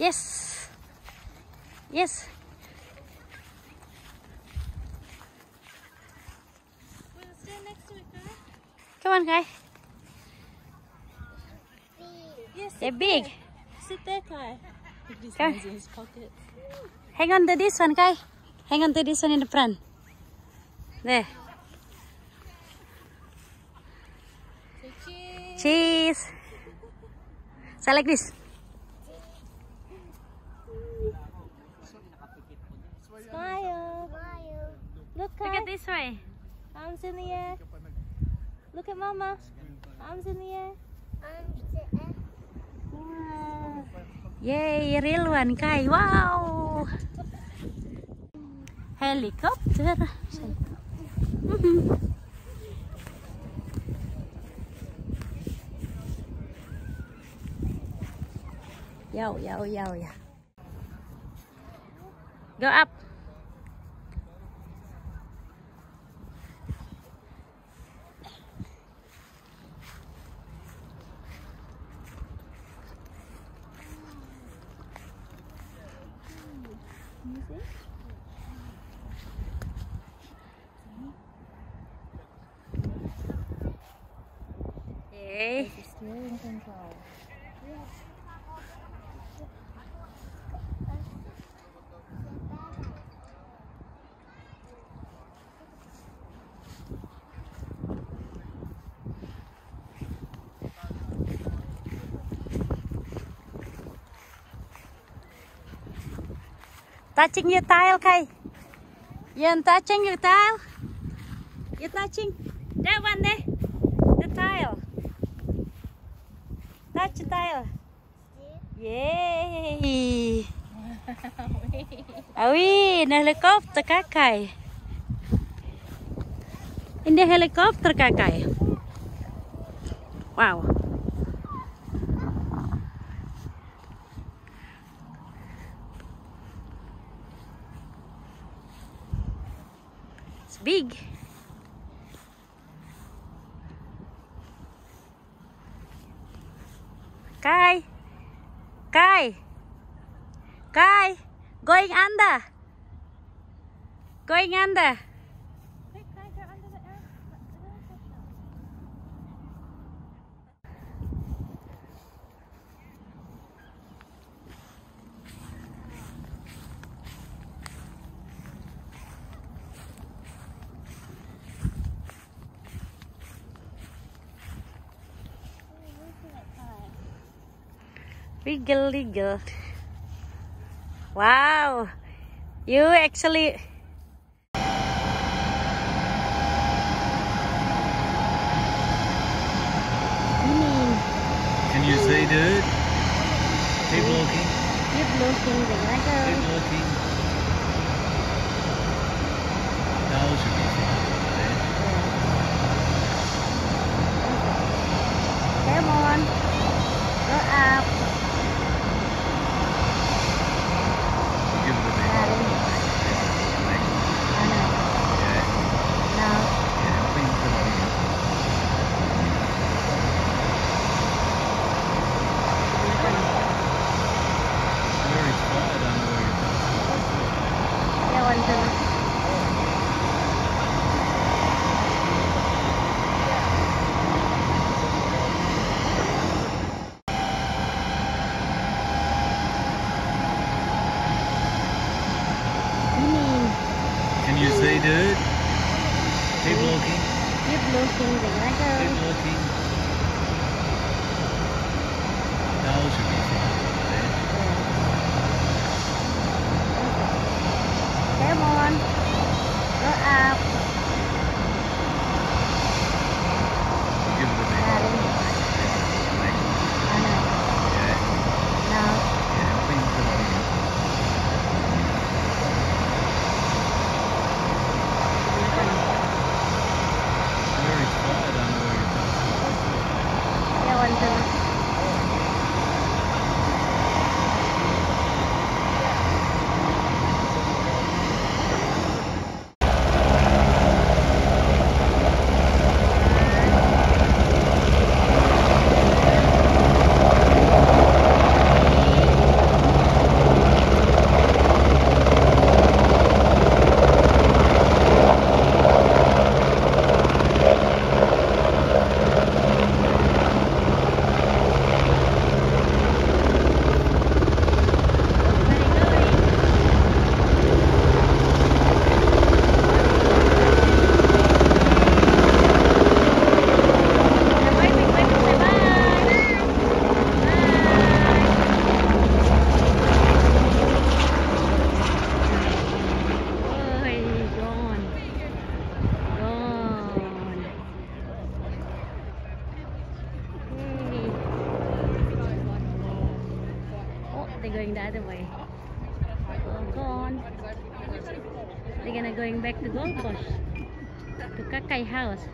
Yes. Yes. We'll stand next to it, Kai. Come on, Kai. Yes, They're big. sit there, Kai. Put these Kai. hands in his pockets. Hang on to this one, Kai. Hang on to this one in the front. There. Say cheese. Cheese. So like this. Smile. Look, Look Kai. at this way. Arms in the air. Look at Mama. Arms in the air. Wow. Yay, real one, Kai. Wow. Helicopter. Yo, yo, yo, yo. Go up. Yay. Steering control. Touching your tile, Kai. You're touching your tile. You're touching that one there. The tile. Touch the tile. Yay. Awi, in the helicopter, Kai. In the helicopter, Kai. Wow. It's big. Kai. Kai. Kai. Going under. Going under. Quick, Kai, go under the air. Wiggle, wiggle. Wow. You actually... Can you see, dude? Keep looking. Keep looking, Keep looking. That should be fine. Come on. Go up. Give it a bit. Yeah. No. Yeah, I think it's a very quiet. I don't know where you're Yeah, one, two. Can you see, dude? Keep looking. Keep looking, Keep looking. That should be fine. Come on. Go up. Give it a bit. Yeah. No. Yeah, I think it's a very quiet. I don't know where you're Yeah, one, two. gonna going back to Gold Coast, to Kakay house.